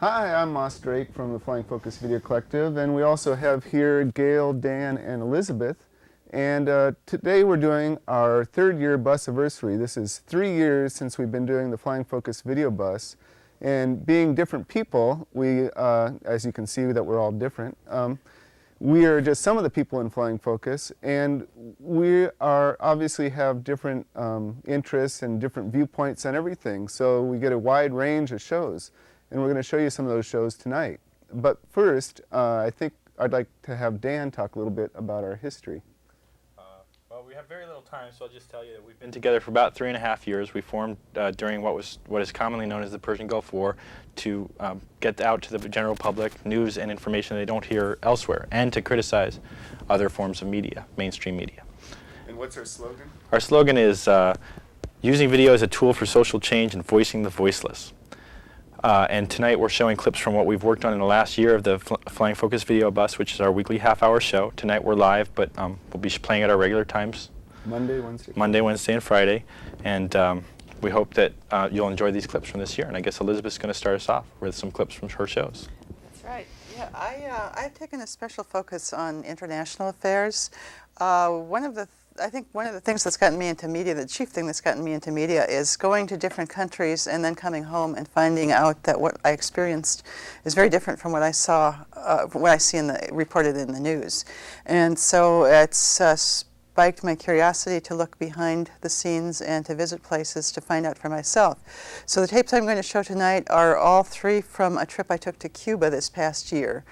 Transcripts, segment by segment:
Hi, I'm Moss Drake from the Flying Focus Video Collective, and we also have here Gail, Dan, and Elizabeth. And today we're doing our third-year Busiversary. This is 3 years since we've been doing the Flying Focus Video Bus. And being different people, we, as you can see that we're all different, we are just some of the people in Flying Focus, and we are obviously have different interests and different viewpoints on everything. So we get a wide range of shows. And we're going to show you some of those shows tonight. But first, I think I'd like to have Dan talk a little bit about our history. Well, we have very little time, so I'll just tell you that we've been together for about 3.5 years. We formed during what is commonly known as the Persian Gulf War to get out to the general public news and information they don't hear elsewhere, and to criticize other forms of media, mainstream media. And what's our slogan? Our slogan is using video as a tool for social change and voicing the voiceless. And tonight we're showing clips from what we've worked on in the last year of the Flying Focus Video Bus, which is our weekly half-hour show. Tonight we're live, but we'll be playing at our regular times. Monday, Wednesday. Monday, Wednesday, and Friday. And we hope that you'll enjoy these clips from this year. And I guess Elizabeth's going to start us off with some clips from her shows. That's right. Yeah, I've taken a special focus on international affairs. I think one of the things that's gotten me into media, the chief thing that's gotten me into media, is going to different countries and then coming home and finding out that what I experienced is very different from what I saw, what I see reported in the news. And so it's spiked my curiosity to look behind the scenes and to visit places to find out for myself. So the tapes I'm going to show tonight are all three from a trip I took to Cuba this past year.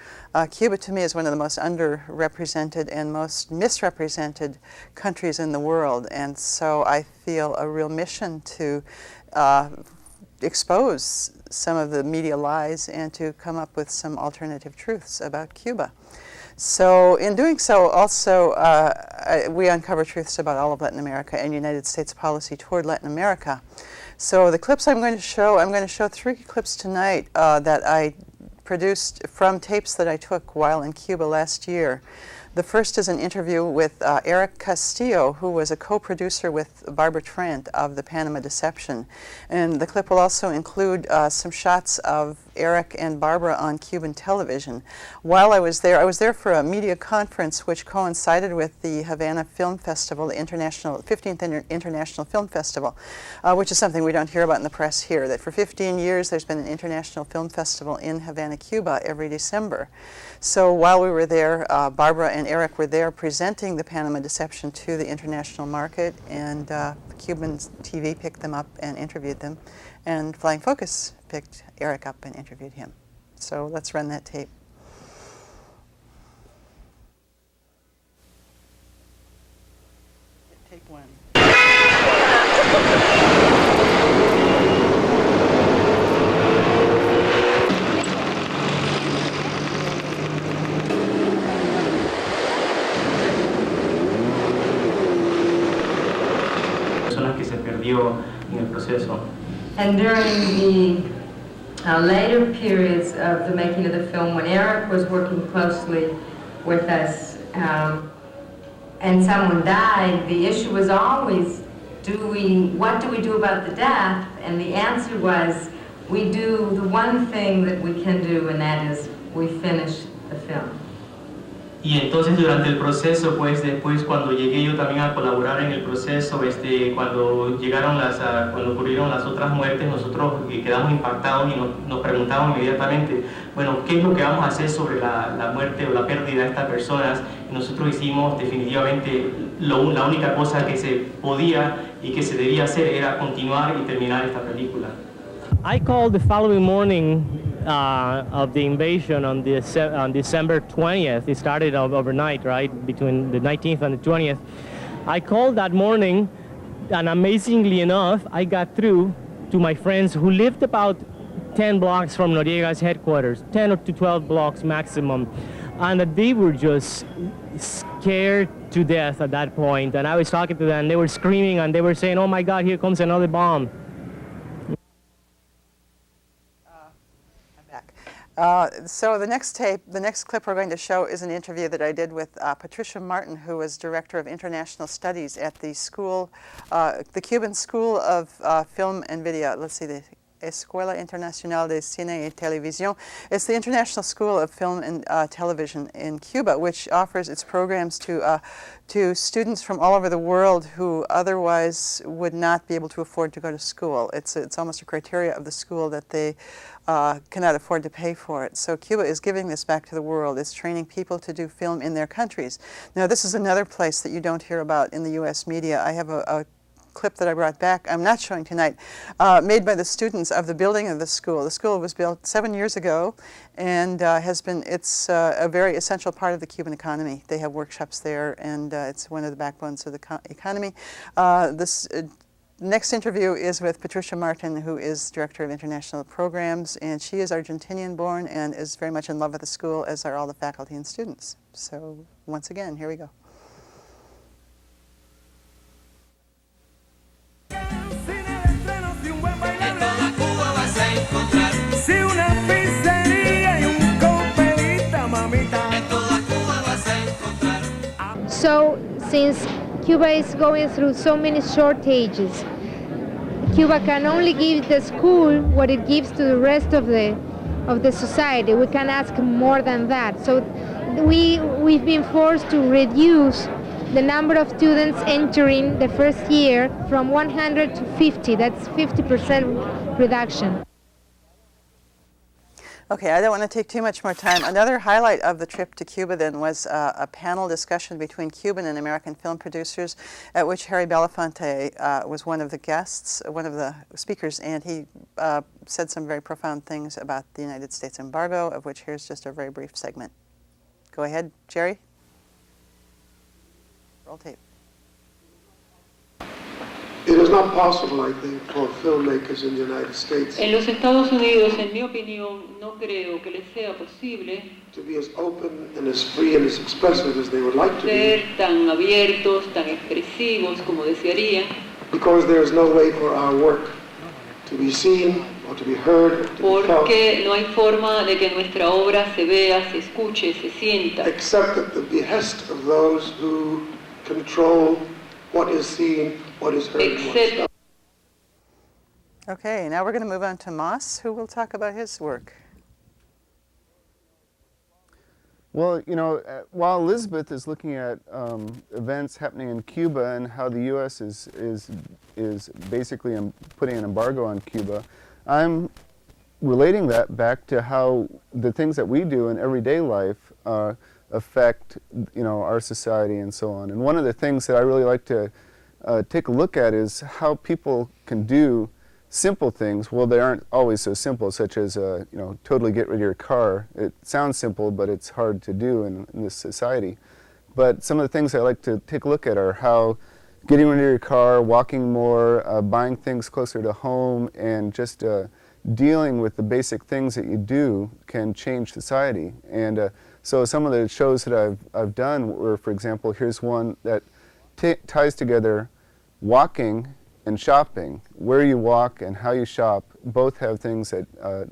Cuba to me is one of the most underrepresented and most misrepresented countries in the world, and so I feel a real mission to expose some of the media lies and to come up with some alternative truths about Cuba. So in doing so, also, we uncover truths about all of Latin America and United States policy toward Latin America. So the clips I'm going to show 3 clips tonight that I produced from tapes that I took while in Cuba last year. The first is an interview with Eric Castillo, who was a co-producer with Barbara Trent of The Panama Deception. And the clip will also include some shots of Eric and Barbara on Cuban television. While I was there for a media conference which coincided with the Havana Film Festival, the 15th International Film Festival, which is something we don't hear about in the press here, that for 15 years there's been an international film festival in Havana, Cuba every December. So while we were there, Barbara and Eric were there presenting The Panama Deception to the international market, and Cuban TV picked them up and interviewed them, and Flying Focus picked Eric up and interviewed him. So let's run that tape. Tape 1. En el proceso. And during the later periods of the making of the film, when Eric was working closely with us and someone died, the issue was always, what do we do about the death? And the answer was, we do the one thing that we can do, and that is we finish the film. Y entonces durante el proceso, pues después cuando llegué yo también a colaborar en el proceso, cuando ocurrieron las otras muertes, nosotros quedamos impactados y nos preguntamos inmediatamente, bueno, ¿qué es lo que vamos a hacer sobre la muerte o la pérdida de estas personas? Y nosotros hicimos definitivamente la única cosa que se podía y que se debía hacer era continuar y terminar esta película. I called the following morning of the invasion on December 20th. It started overnight, right, between the 19th and the 20th. I called that morning, and amazingly enough, I got through to my friends who lived about 10 blocks from Noriega's headquarters, 10 to 12 blocks maximum, and they were just scared to death at that point. And I was talking to them, they were screaming, and they were saying, "Oh my God, here comes another bomb." So the next clip we're going to show is an interview that I did with Patricia Martin, who was Director of International Studies at the Cuban School of Film and Video. Let's see, Escuela Internacional de Cine y Televisión. It's the International School of Film and Television in Cuba, which offers its programs to students from all over the world who otherwise would not be able to afford to go to school. It's almost a criteria of the school that they cannot afford to pay for it. So Cuba is giving this back to the world. It's training people to do film in their countries. Now, this is another place that you don't hear about in the U.S. media. I have a clip that I brought back, I'm not showing tonight, made by the students of the building of the school. The school was built 7 years ago and it's a very essential part of the Cuban economy. They have workshops there and it's one of the backbones of the economy. This next interview is with Patricia Martin, who is Director of International Programs, and she is Argentinian born and is very much in love with the school, as are all the faculty and students. So once again, here we go. So, since Cuba is going through so many shortages, Cuba can only give the school what it gives to the rest of the society. We can ask more than that. So we've been forced to reduce the number of students entering the first year from 100 to 50. That's 50% reduction. Okay, I don't want to take too much more time. Another highlight of the trip to Cuba then was a panel discussion between Cuban and American film producers, at which Harry Belafonte was one of the guests, one of the speakers, and he said some very profound things about the United States embargo, of which here's just a very brief segment. Go ahead, Jerry. Roll tape. It is not possible, I think, for filmmakers in the United States En los Estados Unidos, en mi opinión, no creo que les sea posible to be as open and as free and as expressive as they would like to ser be, tan abiertos, tan expresivos como desearían, because there is no way for our work to be seen or to be heard or to be felt, porque no hay forma de que nuestra obra se vea, se escuche, se sienta, except at the behest of those who control what is seen, what is heard, and what is excepto felt. Okay, now we're going to move on to Moss, who will talk about his work. Well, you know, while Elizabeth is looking at events happening in Cuba and how the U.S. is basically putting an embargo on Cuba, I'm relating that back to how the things that we do in everyday life affect, you know, our society and so on. And one of the things that I really like to take a look at is how people can do simple things. Well, they aren't always so simple, such as, you know, totally get rid of your car. It sounds simple, but it's hard to do in this society. But some of the things I like to take a look at are how getting rid of your car, walking more, buying things closer to home, and just dealing with the basic things that you do can change society. And so some of the shows that I've done were, for example, here's one that ties together walking and shopping. Where you walk and how you shop both have things that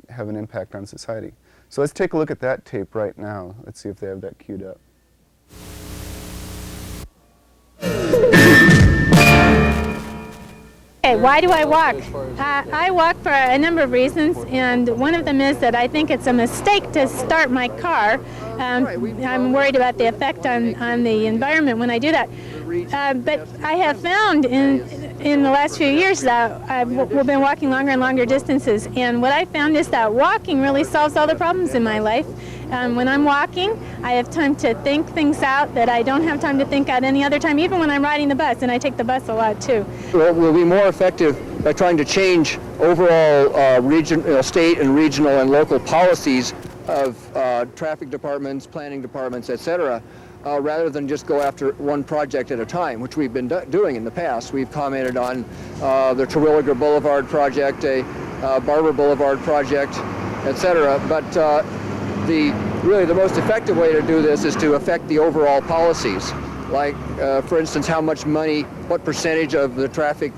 have an impact on society. So let's take a look at that tape right now. Let's see if they have that queued up. Why do I walk? I walk for a number of reasons, and one of them is that I think it's a mistake to start my car. I'm worried about the effect on the environment when I do that. But I have found in the last few years that we've been walking longer and longer distances, and what I found is that walking really solves all the problems in my life. When I'm walking, I have time to think things out that I don't have time to think out any other time, even when I'm riding the bus, and I take the bus a lot too. We'll be more effective by trying to change overall state and regional and local policies of traffic departments, planning departments, etc., rather than just go after one project at a time, which we've been doing in the past. We've commented on the Terwilliger Boulevard project, a Barber Boulevard project, etc., but really the most effective way to do this is to affect the overall policies. Like, for instance, how much money, what percentage of the traffic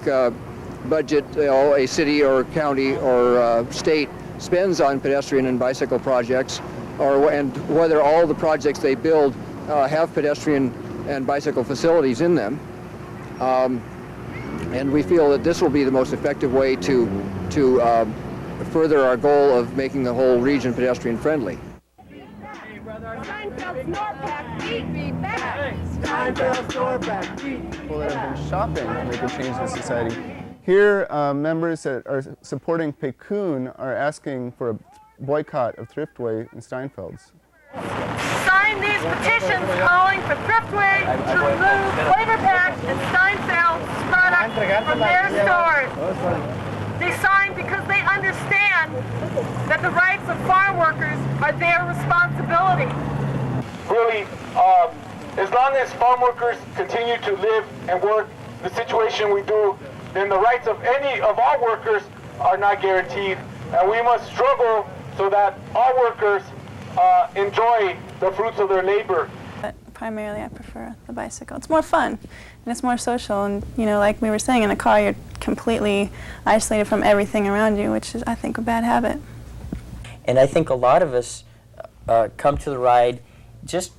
budget a city or county or state spends on pedestrian and bicycle projects, and whether all the projects they build have pedestrian and bicycle facilities in them. And we feel that this will be the most effective way to further our goal of making the whole region pedestrian friendly. People that have been shopping to make a change in society. Here, members that are supporting Pekun are asking for a boycott of Thriftway in Steinfeld's. Sign these petitions calling for Thriftway to remove Flavor Pack and Steinfeld's products from their stores. They sign because they understand that the rights of farm workers are their responsibility. Really, as long as farm workers continue to live and work the situation we do, then the rights of any of our workers are not guaranteed. And we must struggle so that our workers enjoy the fruits of their labor. But primarily I prefer the bicycle. It's more fun and it's more social, and you know, like we were saying, in a car you're completely isolated from everything around you, which is, I think, a bad habit. And I think a lot of us come to the ride just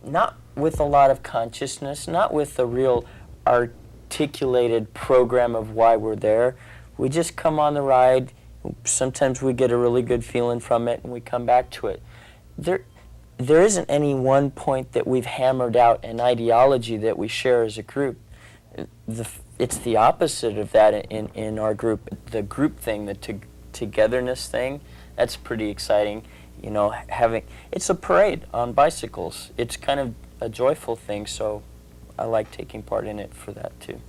not with a lot of consciousness, not with a real articulated program of why we're there. We just come on the ride. Sometimes we get a really good feeling from it and we come back to it. There isn't any one point that we've hammered out an ideology that we share as a group. It's the opposite of that in our group. The group thing, the togetherness thing, that's pretty exciting. You know, it's a parade on bicycles. It's kind of a joyful thing, so I like taking part in it for that too.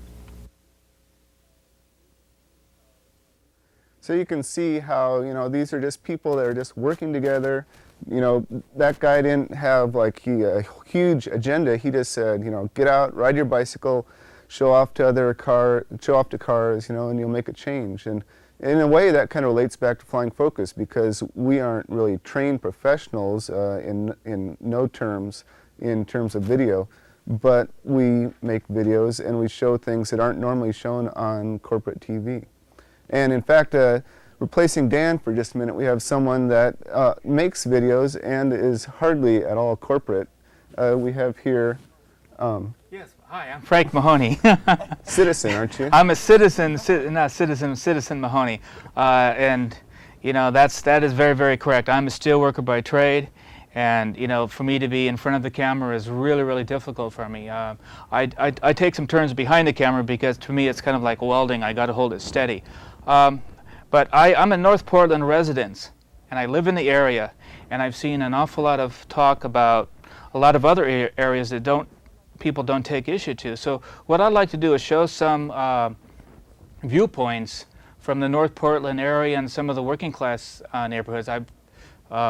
So you can see how, you know, these are just people that are just working together. You know, that guy didn't have like a huge agenda. He just said, you know, get out, ride your bicycle, show off to cars, you know, and you'll make a change. And in a way, that kind of relates back to Flying Focus, because we aren't really trained professionals in no terms, in terms of video, but we make videos and we show things that aren't normally shown on corporate TV. And in fact, replacing Dan for just a minute, we have someone that makes videos and is hardly at all corporate. We have here... Yes, hi, I'm Frank Mahoney. Citizen, aren't you? I'm a citizen, Citizen Mahoney. And, you know, that is very, very correct. I'm a steelworker by trade. And, you know, for me to be in front of the camera is really, really difficult for me. I take some turns behind the camera because to me it's kind of like welding. I got to hold it steady. But I'm a North Portland resident, and I live in the area, and I've seen an awful lot of talk about a lot of other areas that people don't take issue to. So what I'd like to do is show some viewpoints from the North Portland area and some of the working class neighborhoods. I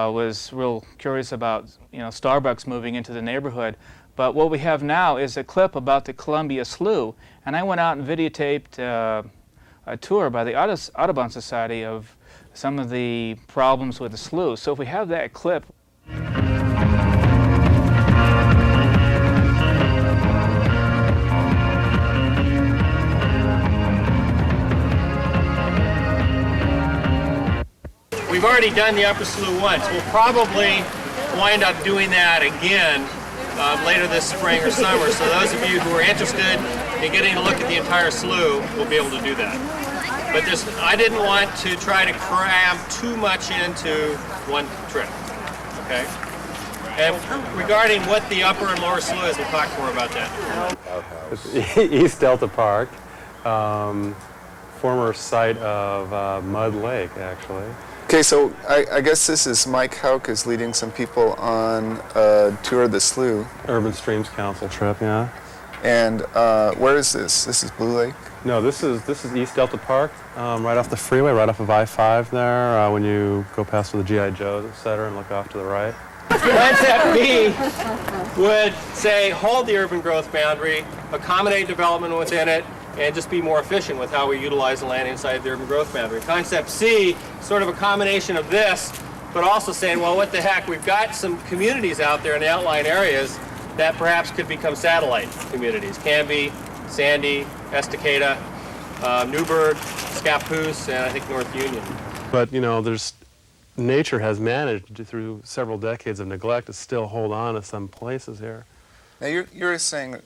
was real curious about, you know, Starbucks moving into the neighborhood. But what we have now is a clip about the Columbia Slough, and I went out and videotaped a tour by the Audubon Society of some of the problems with the slough. So if we have that clip. We've already done the Upper Slough once. We'll probably wind up doing that again later this spring or summer. So those of you who are interested in getting a look at the entire slough will be able to do that. But I didn't want to try to cram too much into one trip. Okay? And regarding what the Upper and Lower Slough is, we'll talk more about that. East Delta Park, former site of Mud Lake, actually. Okay, so I guess this is Mike Hauk is leading some people on a tour of the slough. Urban Streams Council trip, yeah. And where is this? This is Blue Lake? No, this is East Delta Park, right off the freeway, right off of I-5 there, when you go past the G.I. Joes, et cetera, and look off to the right. Concept B would say hold the urban growth boundary, accommodate development within it, and just be more efficient with how we utilize the land inside the urban growth boundary. Concept C, sort of a combination of this, but also saying, well, what the heck, we've got some communities out there in the outlying areas that perhaps could become satellite communities. Canby, Sandy, Estacada, Newburgh, Scappoose, and I think North Union. But, you know, nature has managed through several decades of neglect to still hold on to some places here. Now you're saying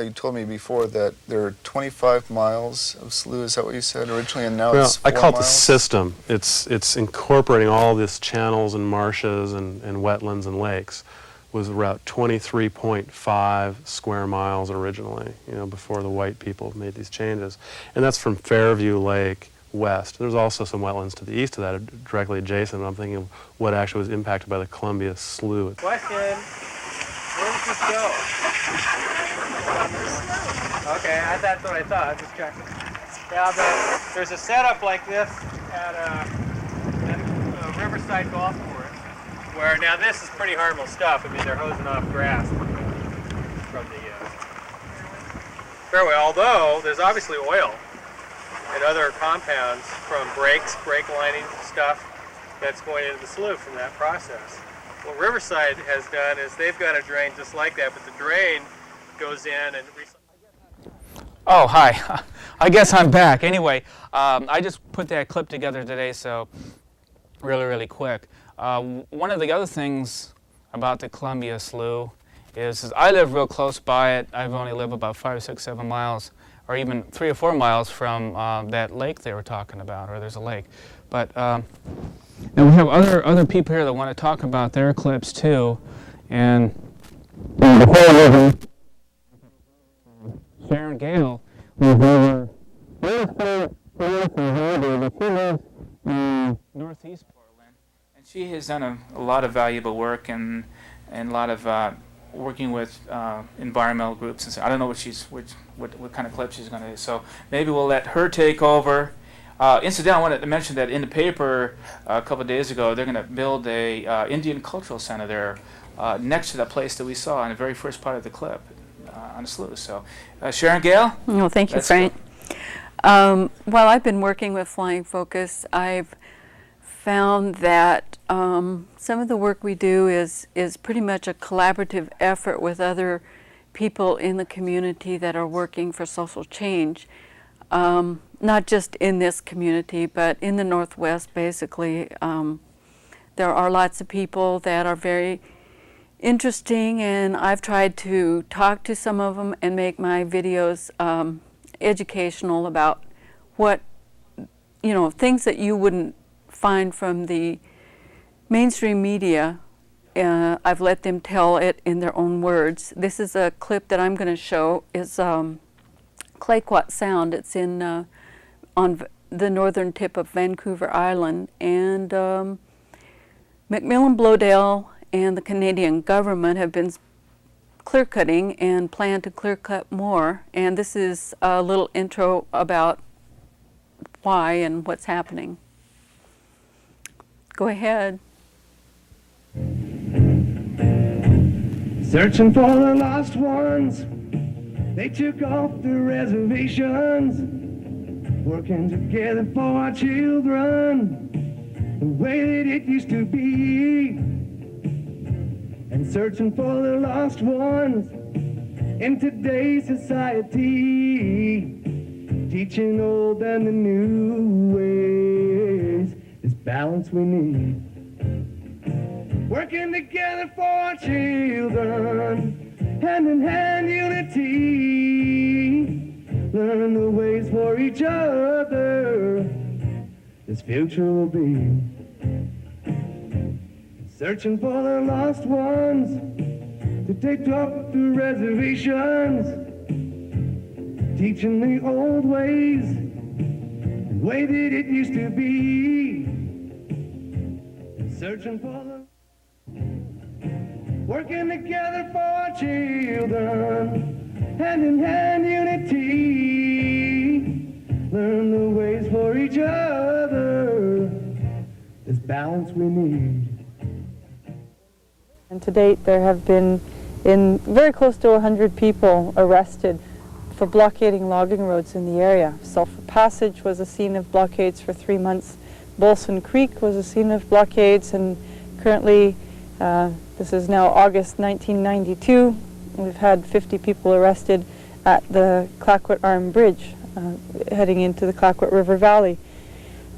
you told me before that there are 25 miles of slough. Is that what you said originally? And now Well, it's 4 I call it the miles? system. It's incorporating all these channels and marshes and wetlands and lakes. Was about 23.5 square miles originally, you know, before the white people made these changes. And that's from Fairview Lake west. There's also some wetlands to the east of that, directly adjacent. I'm thinking of what actually was impacted by the Columbia Slough. Question, where does this go? Okay, that's what I thought, just checking. Yeah, but there's a setup like this at a Riverside golf course, where now this is pretty harmless stuff. I mean, they're hosing off grass from the fairway, although there's obviously oil and other compounds from brake lining stuff that's going into the slough from that process. What Riverside has done is they've got a drain just like that, but the drain goes in and... Oh, hi. I guess I'm back. Anyway, I just put that clip together today, so really quick. One of the other things about the Columbia Slough is I live real close by it. I've only lived about 5, 6, 7 miles, or even 3 or 4 miles from that lake they were talking about, or there's a lake. But now we have other people here that want to talk about their clips too, and Sharon Gail was over northeast Portland, and she has done a lot of valuable work and a lot of working with environmental groups. And so I don't know what kind of clip she's going to do. So maybe we'll let her take over. Incidentally, I wanted to mention that in the paper a couple of days ago, they're going to build a Indian cultural center there next to that place that we saw in the very first part of the clip on the slough. So, Sharon Gail? Well, thank you, Frank. While I've been working with Flying Focus, I've found that some of the work we do is pretty much a collaborative effort with other people in the community that are working for social change. Not just in this community, but in the Northwest, basically. There are lots of people that are very interesting, and I've tried to talk to some of them and make my videos educational about what, things that you wouldn't find from the mainstream media. I've let them tell it in their own words. This is a clip that I'm going to show. It's Clayoquot Sound. It's in on the northern tip of Vancouver Island, and McMillan-Blodale and the Canadian government have been clear-cutting and plan to clear-cut more. And this is a little intro about why and what's happening. Go ahead. Searching for the lost ones, they took off the reservations, working together for our children, the way that it used to be. And searching for the lost ones in today's society, teaching old and the new ways, this balance we need. Working together for our children, hand in hand unity, learn the ways for each other, this future will be. Searching for the lost ones to take off the reservations, teaching the old ways, the way that it used to be. Searching for the working together for our children, hand in hand unity, learn the ways for each other, this balance we need. And to date, there have been very close to 100 people arrested for blockading logging roads in the area. Sulphur Passage was a scene of blockades for 3 months. Bolson Creek was a scene of blockades, and currently, this is now August 1992, we've had 50 people arrested at the Clayoquot Arm Bridge, heading into the Clayoquot River Valley.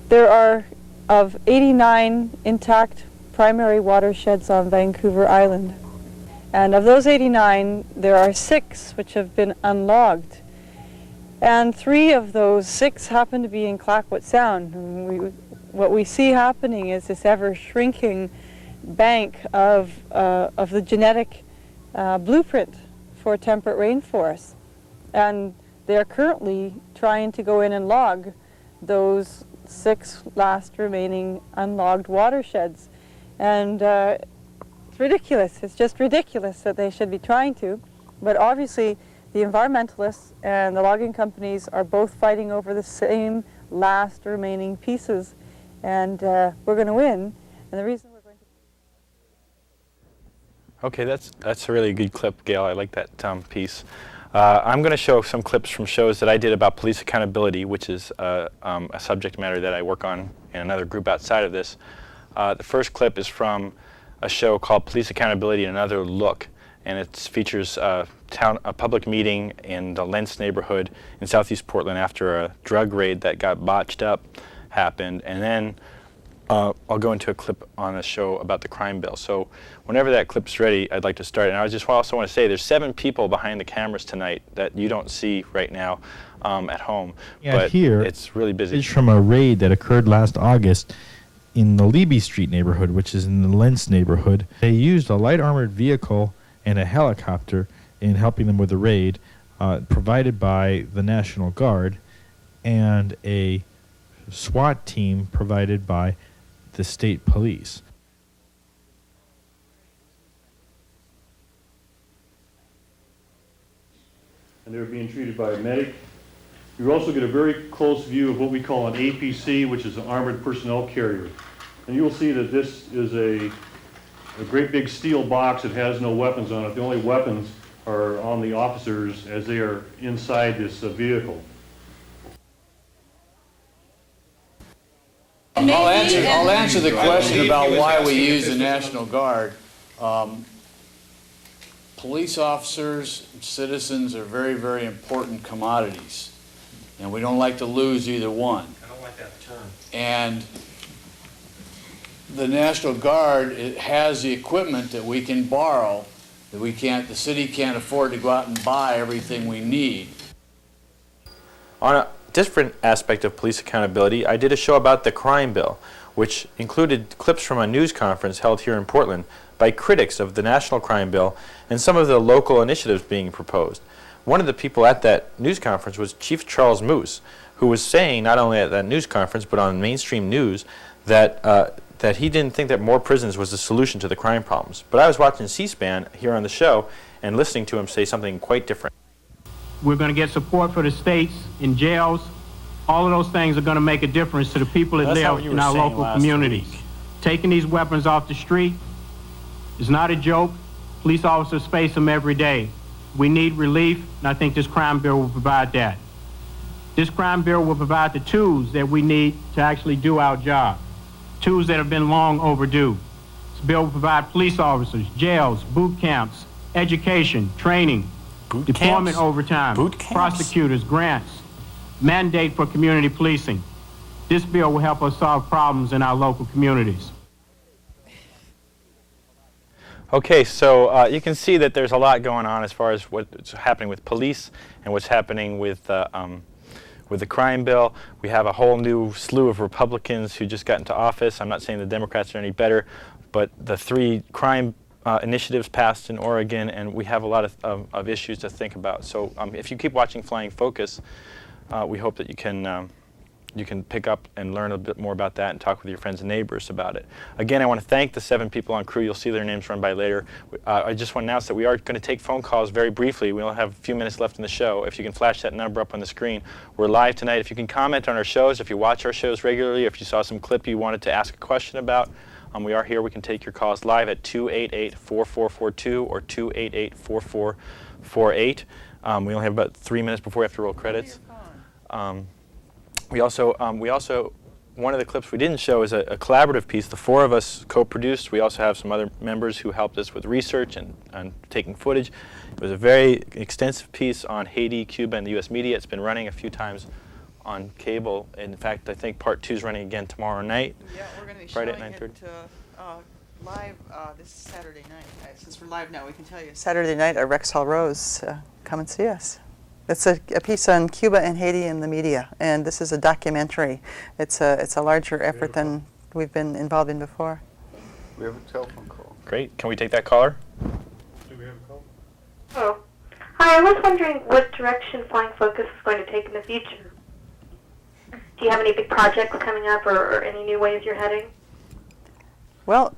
There are, of 89 intact primary watersheds on Vancouver Island, And of those 89, there are 6 which have been unlogged. And 3 of those 6 happen to be in Clayoquot Sound. And what we see happening is this ever-shrinking bank of the genetic blueprint for temperate rainforests. And they are currently trying to go in and log those 6 last remaining unlogged watersheds. And it's ridiculous. It's just ridiculous that they should be trying to. But obviously, the environmentalists and the logging companies are both fighting over the same last remaining pieces. And we're going to win. And the reason we're going to... Okay, that's a really good clip, Gail. I like that piece. I'm going to show some clips from shows that I did about police accountability, which is a subject matter that I work on in another group outside of this. The first clip is from a show called Police Accountability, Another Look, and it features a public meeting in the Lentz neighborhood in southeast Portland after a drug raid that got botched up happened, and then I'll go into a clip on a show about the crime bill. So whenever that clip's ready, I'd like to start. And I just also want to say there's 7 people behind the cameras tonight that you don't see right now at home. Yeah, but here it's really busy. It's from a raid that occurred last August in the Levy Street neighborhood, which is in the Lentz neighborhood. They used a light armored vehicle and a helicopter in helping them with the raid, provided by the National Guard, and a SWAT team provided by the state police. And they're being treated by a medic. You also get a very close view of what we call an APC, which is an armored personnel carrier. And you'll see that this is a great big steel box that has no weapons on it. The only weapons are on the officers as they are inside this vehicle. I'll answer the question about why we use the National Guard. Police officers, citizens are very, very important commodities, and we don't like to lose either one. I don't like that term. And the National Guard, it has the equipment that we can borrow, that the city can't afford to go out and buy everything we need. On a different aspect of police accountability, I did a show about the crime bill, which included clips from a news conference held here in Portland by critics of the national crime bill and some of the local initiatives being proposed. One of the people at that news conference was Chief Charles Moose, who was saying, not only at that news conference, but on mainstream news, that he didn't think that more prisons was the solution to the crime problems. But I was watching C-SPAN here on the show and listening to him say something quite different. We're going to get support for the states in jails. All of those things are going to make a difference to the people that live in our local communities. Taking these weapons off the street is not a joke. Police officers face them every day. We need relief, and I think this crime bill will provide that. This crime bill will provide the tools that we need to actually do our job, tools that have been long overdue. This bill will provide police officers, jails, boot camps, education, training, deployment overtime, prosecutors, grants, mandate for community policing. This bill will help us solve problems in our local communities. Okay, so you can see that there's a lot going on as far as what's happening with police and what's happening with the crime bill. We have a whole new slew of Republicans who just got into office. I'm not saying the Democrats are any better, but the 3 crime initiatives passed in Oregon, and we have a lot of issues to think about. So if you keep watching Flying Focus, we hope that you can pick up and learn a bit more about that and talk with your friends and neighbors about it. Again, I want to thank the 7 people on crew. You'll see their names run by later. I just want to announce that we are going to take phone calls very briefly. We only have a few minutes left in the show. If you can flash that number up on the screen. We're live tonight. If you can comment on our shows, if you watch our shows regularly, if you saw some clip you wanted to ask a question about, we are here. We can take your calls live at 288-4442 or 288-4448. We only have about 3 minutes before we have to roll credits. We also, one of the clips we didn't show is a collaborative piece. The 4 of us co-produced. We also have some other members who helped us with research and taking footage. It was a very extensive piece on Haiti, Cuba, and the U.S. media. It's been running a few times on cable. In fact, I think part 2 is running again tomorrow night. Yeah, we're going to be Friday showing at 9:30. it live this is Saturday night. Since we're live now, we can tell you Saturday night at Rex Hall Rose. Come and see us. It's a piece on Cuba and Haiti in the media, and this is a documentary. It's a larger effort than we've been involved in before. We have a telephone call. Great. Can we take that caller? Do we have a call? Oh. Hi, I was wondering what direction Flying Focus is going to take in the future. Do you have any big projects coming up or any new ways you're heading? Well,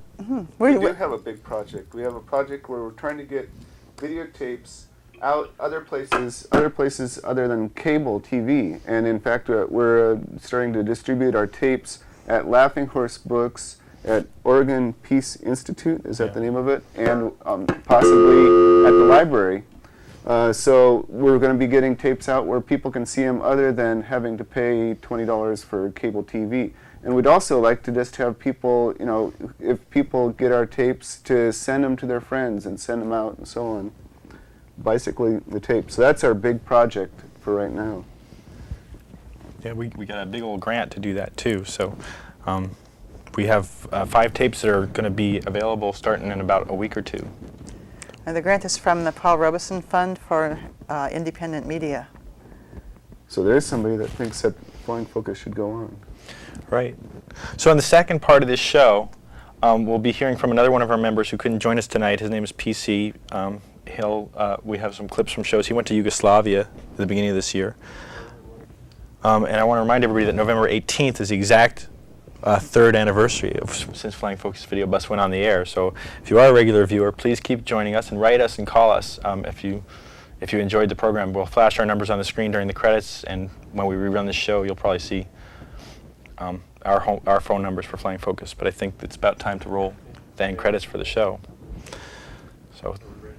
we do have a big project. We have a project where we're trying to get videotapes out other places other than cable TV. And in fact, we're starting to distribute our tapes at Laughing Horse Books, at Oregon Peace Institute, is that the name of it, and possibly at the library. So we're going to be getting tapes out where people can see them other than having to pay $20 for cable TV. And we'd also like to just have people, you know, if people get our tapes, to send them to their friends and send them out and so on. Basically the tapes. So that's our big project for right now. Yeah, we got a big old grant to do that too. So we have 5 tapes that are going to be available starting in about a week or 2. And the grant is from the Paul Robeson Fund for Independent Media. So there's somebody that thinks that Flying Focus should go on. Right. So in the second part of this show, we'll be hearing from another one of our members who couldn't join us tonight. His name is PC. We have some clips from shows. He went to Yugoslavia at the beginning of this year. And I want to remind everybody that November 18th is the exact 3rd anniversary since Flying Focus Video Bus went on the air. So if you are a regular viewer, please keep joining us and write us and call us if you enjoyed the program. We'll flash our numbers on the screen during the credits, and when we rerun the show, you'll probably see our phone numbers for Flying Focus. But I think it's about time to roll the end credits for the show. So,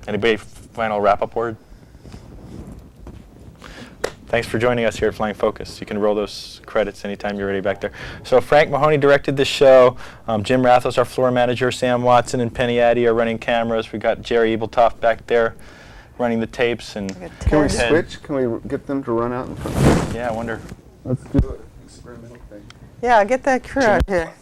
anybody final wrap-up word? Thanks for joining us here at Flying Focus. You can roll those credits anytime you're ready back there. So Frank Mahoney directed the show. Jim Rathos, our floor manager. Sam Watson and Penny Addy are running cameras. We got Jerry Ebeltoft back there running the tapes. And can we switch? Can we get them to run out in front? Yeah, I wonder. Let's do an experimental thing. Yeah, get that crew out here.